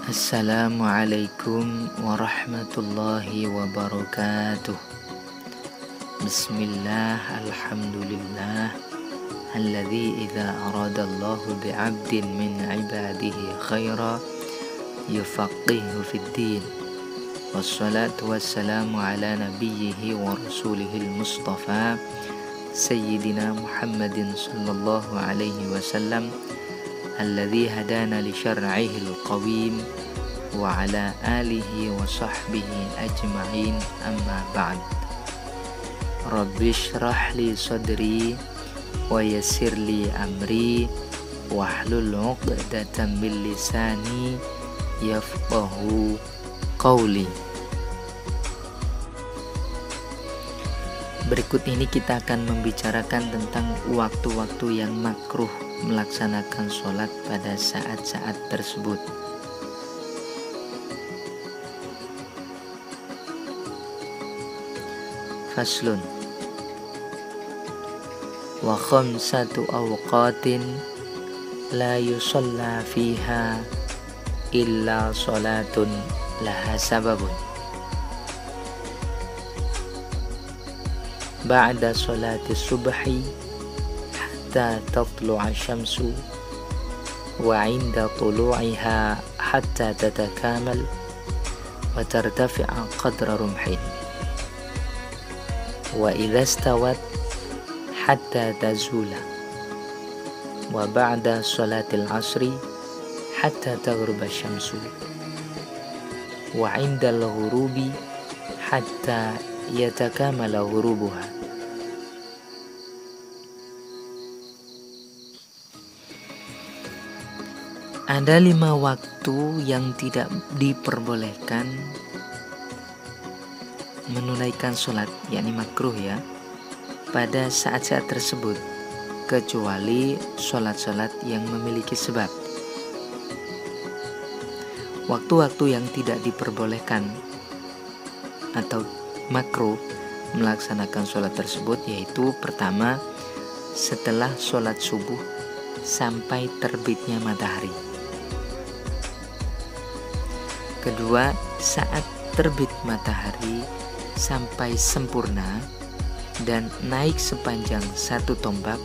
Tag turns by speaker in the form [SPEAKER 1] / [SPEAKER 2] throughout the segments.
[SPEAKER 1] Assalamualaikum warahmatullahi wabarakatuh. Bismillah, alhamdulillah, alladzi idza aradallahu bi'abdin min ibadihi khaira yufaqihu fid din. Wassalatu wassalamu ala nabiyyihi wa rasulihil mustafa Sayyidina Muhammadin sallallahu alaihi wasallam alladzi hadana li syar'ihil qawim wa ala alihi wa sahbihi ajma'in, amma ba'd. Rabbi shrah li sadri wa yassir li amri wahlul 'uqdatam min lisani yafqahu qawli. Berikut ini kita akan membicarakan tentang waktu-waktu yang makruh melaksanakan sholat pada saat-saat tersebut. Faslun. Wa khamsatu awqatin la yusalla fiha illa sholatun laha sababun. Ba'da sholati subhi hatta tatlu'a syamsu wa 'inda tulu'iha hatta tatakamal wa tartafi'a qadra rumhin wa idza stawat hatta tazula wa ba'da sholatil 'ashri hatta taghruba syamsu wa 'inda al-ghurubi hatta yatakamala ghurubuha. Ada 5 waktu yang tidak diperbolehkan menunaikan sholat, yakni makruh ya, pada saat-saat tersebut, kecuali sholat-sholat yang memiliki sebab. Waktu-waktu yang tidak diperbolehkan atau makruh melaksanakan sholat tersebut yaitu: pertama, setelah sholat subuh sampai terbitnya matahari. Kedua, saat terbit matahari sampai sempurna dan naik sepanjang 1 tombak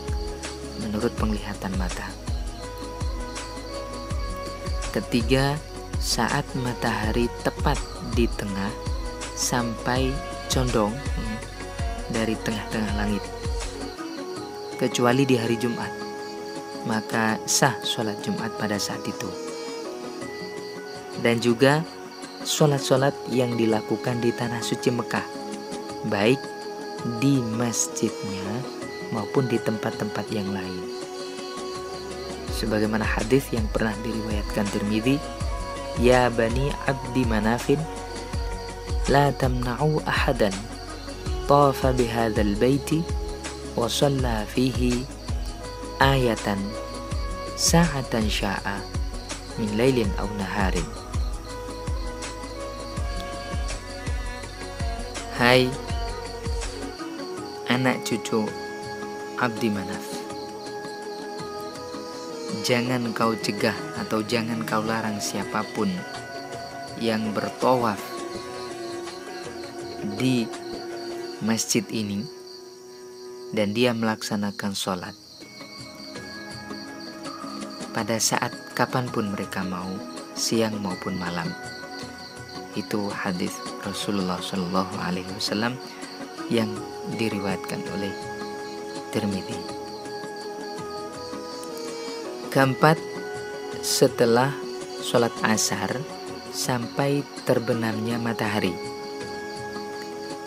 [SPEAKER 1] menurut penglihatan mata. Ketiga, saat matahari tepat di tengah sampai condong dari tengah-tengah langit, kecuali di hari Jumat, maka sah sholat Jumat pada saat itu. Dan juga sholat-sholat yang dilakukan di tanah suci Mekah, baik di masjidnya maupun di tempat-tempat yang lain. Sebagaimana hadis yang pernah diriwayatkan Tirmidzi, ya bani abdi manafin la tamna'u ahadan tafa bihadzal baiti wa shalla fihi ayatan sa'atan sya'a min lailin aw naharin. Hai anak cucu Abdi Manaf, jangan kau cegah atau jangan kau larang siapapun yang bertawaf di masjid ini dan dia melaksanakan sholat pada saat kapanpun mereka mau, siang maupun malam. Itu hadis Rasulullah Shallallahu Alaihi Wasallam yang diriwayatkan oleh Tirmidzi. Keempat, setelah sholat asar sampai terbenamnya matahari.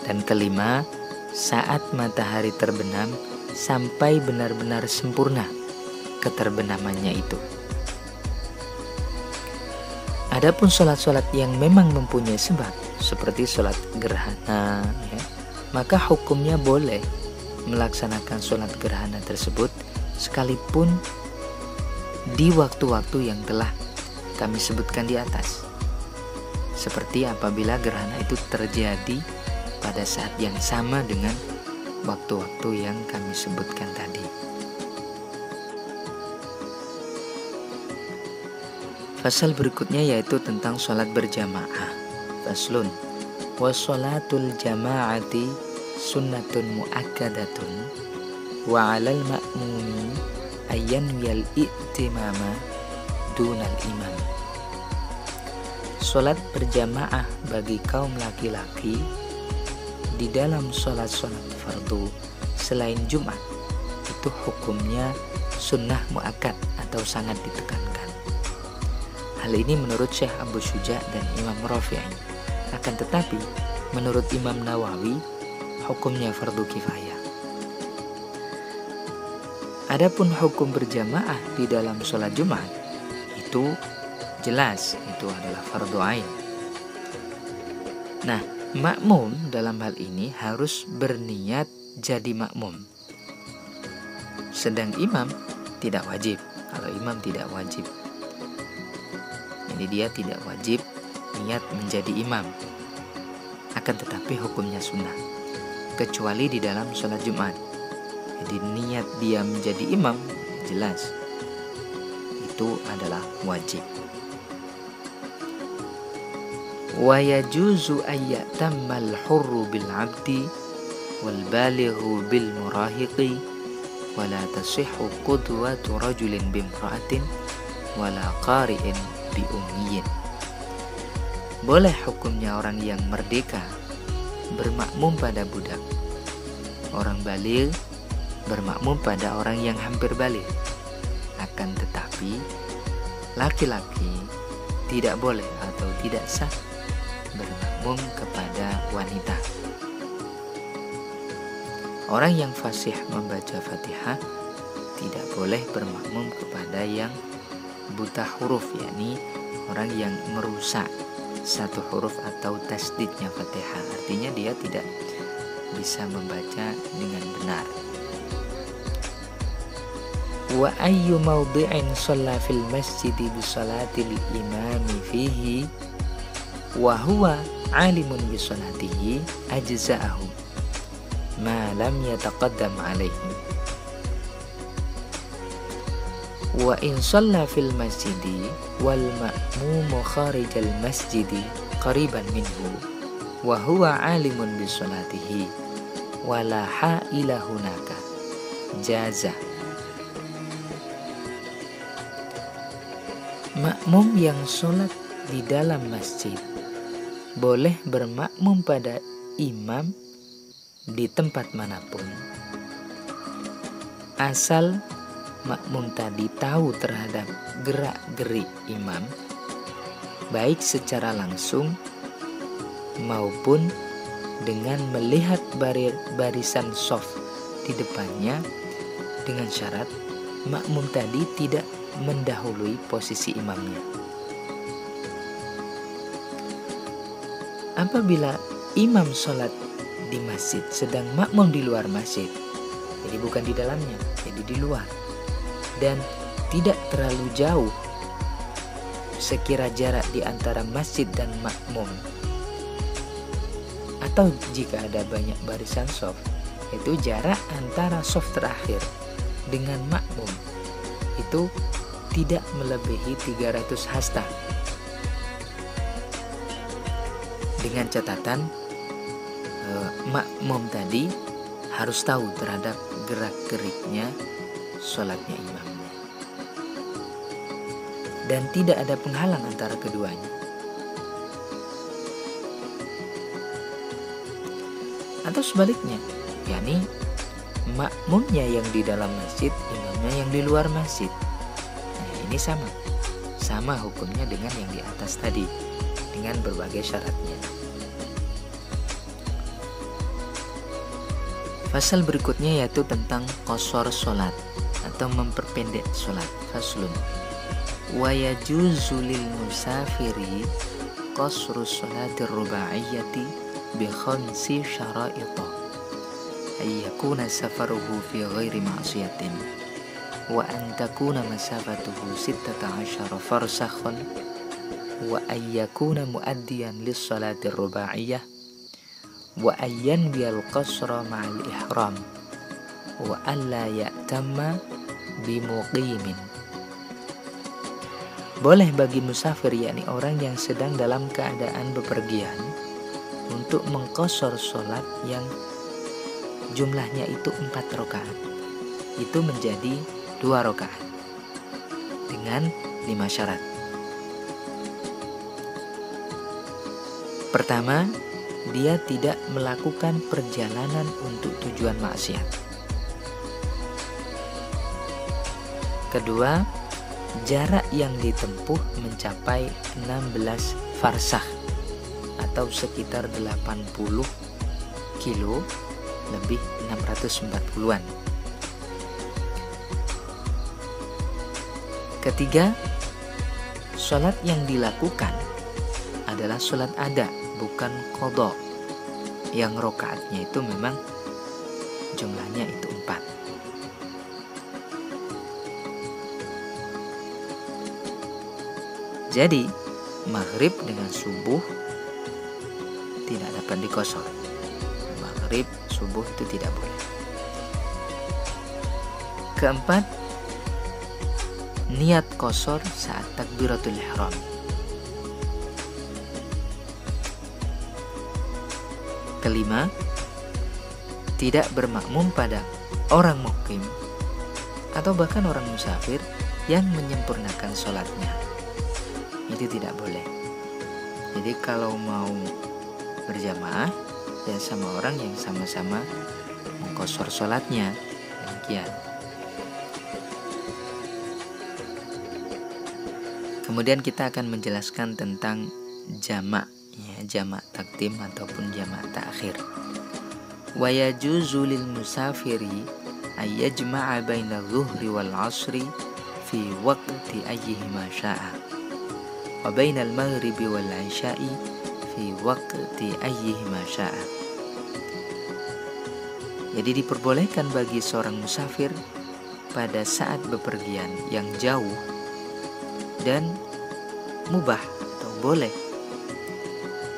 [SPEAKER 1] Dan kelima, saat matahari terbenam sampai benar-benar sempurna keterbenamannya itu. Adapun sholat-sholat yang memang mempunyai sebab, seperti sholat gerhana ya, maka hukumnya boleh melaksanakan sholat gerhana tersebut sekalipun di waktu-waktu yang telah kami sebutkan di atas. Seperti apabila gerhana itu terjadi pada saat yang sama dengan waktu-waktu yang kami sebutkan tadi. Fasal berikutnya yaitu tentang sholat berjamaah. Faslun, wa sholatul jama'ati sunnatun mu'akkadatun wa 'alal ma'mumi ayyan yal i'timama dunal imam. Sholat berjamaah bagi kaum laki-laki di dalam sholat-sholat fardu selain Jumat itu hukumnya sunnah mu'akkad atau sangat ditekankan. Hal ini menurut Syekh Abu Syuja dan Imam Rafi'i. Akan tetapi menurut Imam Nawawi hukumnya fardu kifayah. Adapun hukum berjamaah di dalam sholat Jumat itu jelas itu adalah fardu ain. Nah, makmum dalam hal ini harus berniat jadi makmum. Sedang imam tidak wajib. Kalau imam tidak wajib, jadi dia tidak wajib niat menjadi imam. Akan tetapi hukumnya sunnah, kecuali di dalam sholat Jumat. Jadi niat dia menjadi imam jelas itu adalah wajib. Wa yajuzu ayyatammal hurru bil 'abdi wal balighu bil murahiqi wa la tasihhu qudwatu rajulin bimra'atin wa la qari'in bi ummiyin. Boleh hukumnya orang yang merdeka bermakmum pada budak, orang baligh bermakmum pada orang yang hampir baligh. Akan tetapi laki-laki tidak boleh atau tidak sah bermakmum kepada wanita. Orang yang fasih membaca Fatihah tidak boleh bermakmum kepada yang buta huruf, yakni orang yang merusak satu huruf atau tasdidnya Fatihah. Artinya dia tidak bisa membaca dengan benar. Wa ayyu mawdi'in shalla fil masjidi bi salatil imami fihi wa huwa 'alimun bi salatihi ajza'ahu ma lam yataqaddam alaihi. Wa in shalla fil masjidi wal ma'mumu kharijal masjidi qariban minhu wa huwa 'alimun bi salatihi wa la ha'ila hunaka jaza. Makmum yang sholat di dalam masjid boleh bermakmum pada imam di tempat manapun, asal makmum tadi tahu terhadap gerak-gerik imam, baik secara langsung maupun dengan melihat barisan shaf di depannya, dengan syarat makmum tadi tidak mendahului posisi imamnya. Apabila imam sholat di masjid sedang makmum di luar masjid, jadi bukan di dalamnya, jadi di luar, dan tidak terlalu jauh sekira jarak di antara masjid dan makmum, atau jika ada banyak barisan shaf, itu jarak antara shaf terakhir dengan makmum itu tidak melebihi 300 hasta, dengan catatan makmum tadi harus tahu terhadap gerak-geriknya sholatnya imamnya, dan tidak ada penghalang antara keduanya. Atau sebaliknya, yakni makmumnya yang di dalam masjid, imamnya yang di luar masjid. Ini sama hukumnya dengan yang di atas tadi, dengan berbagai syaratnya. Pasal berikutnya yaitu tentang qashar sholat atau memperpendek sholat. Faslun, wa yajuzu lil musafiri qasru sholatir rubaiyati bi khamsi syara'ita ay yakuna safaruhu fi ghairi ma'siyatin wa an takuna masafatuhu 16 farsakhun wa an yakuna muaddiyan lis salati rubaiyah wa ayyan bil qasra ma'al ihram wa alla ya'tamma bi muqimin. Boleh bagi musafir, yakni orang yang sedang dalam keadaan bepergian, untuk mengqashar sholat yang jumlahnya itu 4 rakaat. Itu menjadi 2 rakaat dengan 5 syarat. Pertama, dia tidak melakukan perjalanan untuk tujuan maksiat. Kedua, jarak yang ditempuh mencapai 16 farsah atau sekitar 80 kilo lebih 640-an. Ketiga, sholat yang dilakukan adalah sholat ada, bukan qadha, yang rokaatnya itu memang jumlahnya itu 4. Jadi maghrib dengan subuh tidak dapat diqashar. Maghrib, subuh itu tidak boleh. Keempat, niat qashar saat takbiratul ihram. Kelima, tidak bermakmum pada orang muqim atau bahkan orang musafir yang menyempurnakan sholatnya. Itu tidak boleh. Jadi kalau mau berjamaah ya sama orang yang sama-sama mengqashar sholatnya. Demikian. Kemudian kita akan menjelaskan tentang jamak, ya, jamak takdim ataupun jamak ta'khir. Wa yajuzu lil musafiri ay yajma'a baina adh-dhuhri wal 'ashri fi waqti ayyihima sya'a wa baina al-maghribi wal 'isya'i fi waqti ayyihima sya'a. Jadi diperbolehkan bagi seorang musafir pada saat bepergian yang jauh dan mubah atau boleh,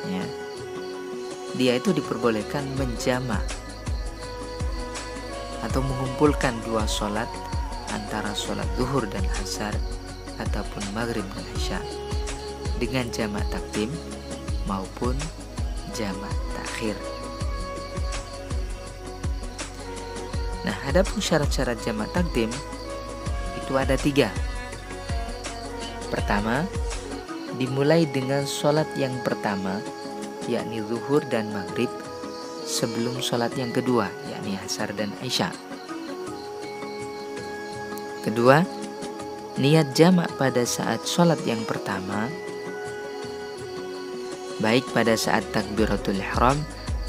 [SPEAKER 1] ya, dia itu diperbolehkan menjamak atau mengumpulkan 2 sholat antara sholat zuhur dan asar ataupun maghrib dan isya dengan jamak takdim maupun jamak takhir. Nah, adapun syarat-syarat jamak takdim itu ada 3. Pertama, dimulai dengan sholat yang pertama, yakni zuhur dan maghrib, sebelum sholat yang kedua, yakni asar dan isya. Kedua, niat jamak pada saat sholat yang pertama, baik pada saat takbiratul ihram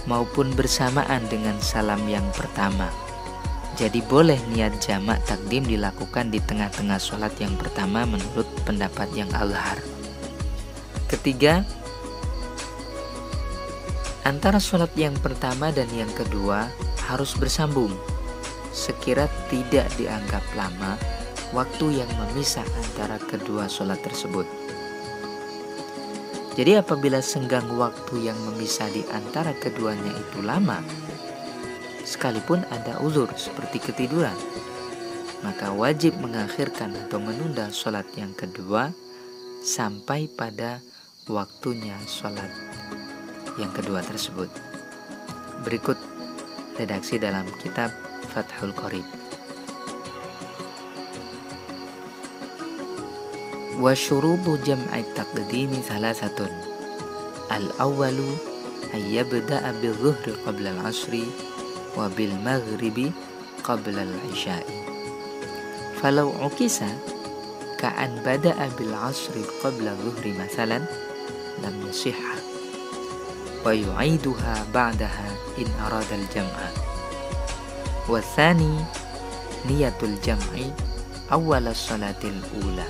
[SPEAKER 1] maupun bersamaan dengan salam yang pertama. Jadi boleh niat jamak takdim dilakukan di tengah-tengah sholat yang pertama menurut pendapat yang azhar. Ketiga, antara sholat yang pertama dan yang kedua harus bersambung, sekira tidak dianggap lama waktu yang memisah antara kedua sholat tersebut. Jadi apabila senggang waktu yang memisah di antara keduanya itu lama, sekalipun ada uzur seperti ketiduran, maka wajib mengakhirkan atau menunda sholat yang kedua sampai pada waktunya sholat yang kedua tersebut. Berikut redaksi dalam kitab Fathul Qorib. Wa syurutu jam'i taqdimi thalathatun. Al-awwalu ay yabda'a bil-dhuhri qabla al-'ashri wa bil-maghribi qabla al-'isya'i. Falau ukisa ka'an bada'a bil-'ashri qabla dhuhri mathalan lam yasihha wa yu'iduha ba'daha in arada al-jam'a. Wa thani niyatul jam'i awwal as-salatil ula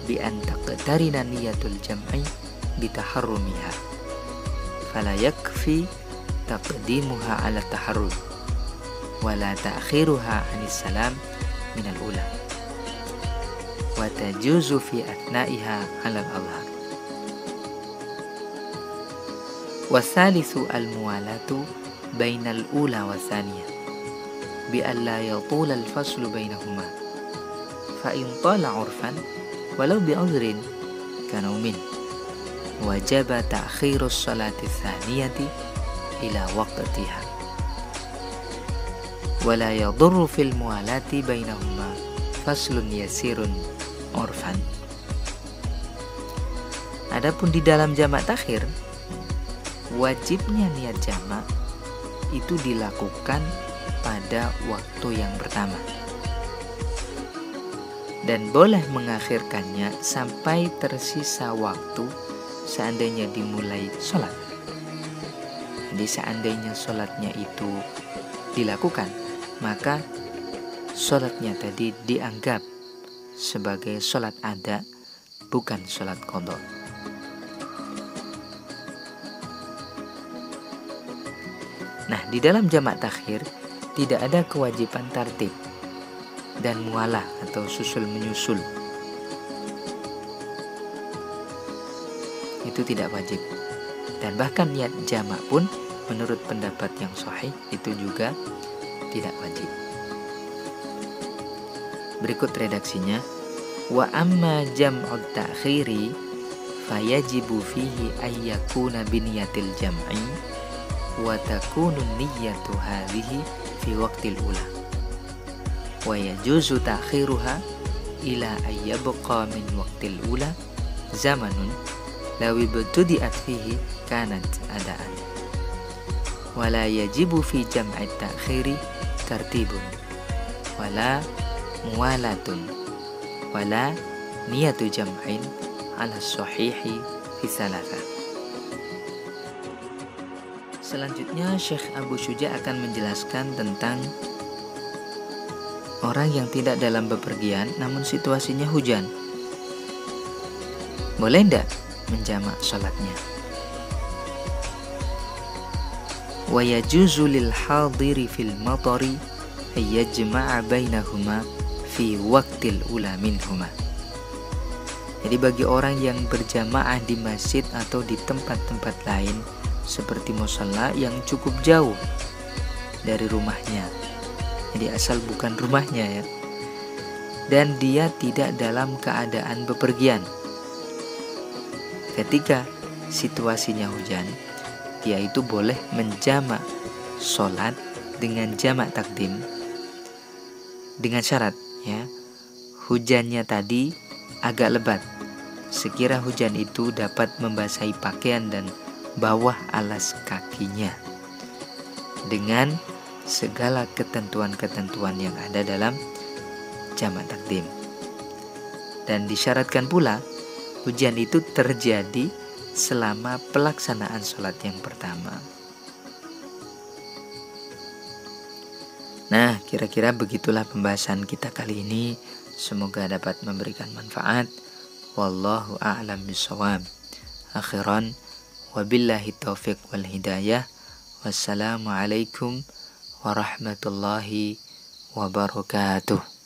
[SPEAKER 1] bi an taqtarina niyatul jam'i bitaharrumiha fala yakfi taqdimuha ala taharrum wala ta'khiruha 'anis salam min al-ula wa tajuzu fi atna'iha 'ala al-adhhar. Wa thalithu al-muwalatu baina al-ula wa thaniyah bi an la yatula al-faslu bainahuma fa in tala 'urfan walau bi'udhrin kanaumin wajaba ta'khirus salati tsaniyati ila waqtiha wala yadurru fil mualati bainahuma faslun yasirun urfan. Adapun di dalam jamak takhir, wajibnya niat jamak itu dilakukan pada waktu yang pertama dan boleh mengakhirkannya sampai tersisa waktu seandainya dimulai sholat. Jadi seandainya sholatnya itu dilakukan, maka sholatnya tadi dianggap sebagai sholat ada, bukan sholat qadha. Nah, di dalam jamak takhir tidak ada kewajiban tartib dan mualah atau susul menyusul. Itu tidak wajib. Dan bahkan niat jamak pun menurut pendapat yang sahih itu juga tidak wajib. Berikut redaksinya. Wa amma jam'ut ta'khiri fayajibu fihi ayyakuna biniyatil jam'i wa takunu niyyatu hadhihi fi waqtil ula wa yajuzu ta'khiruha ila ayyabqa min waqtil ula zamanun law ibtudi'at fihi kanat adaan wala yajibu fi jam'it ta'khiri tartibun wala muwalatun wala niyatu jam'in ala sahihi fi salatah. Selanjutnya Syekh Abu Syuja akan menjelaskan tentang orang yang tidak dalam bepergian namun situasinya hujan. Boleh enggak menjamak salatnya? Wa yajuzu lil hadiri fil matari ay yajma'a bainahuma fi waqtil ula minhuma. Jadi bagi orang yang berjamaah di masjid atau di tempat-tempat lain seperti musalla yang cukup jauh dari rumahnya, jadi asal bukan rumahnya ya, dan dia tidak dalam keadaan bepergian, ketika situasinya hujan, dia itu boleh menjamak sholat dengan jamak takdim dengan syarat ya, hujannya tadi agak lebat, sekira hujan itu dapat membasahi pakaian dan bawah alas kakinya dengan segala ketentuan-ketentuan yang ada dalam jamak takdim. Dan disyaratkan pula hujan itu terjadi selama pelaksanaan sholat yang pertama. Nah, kira-kira begitulah pembahasan kita kali ini. Semoga dapat memberikan manfaat. Wallahu a'lam bishawab. Akhiran, wabillahi taufiq wal hidayah. Wassalamualaikum warahmatullahi wabarakatuh.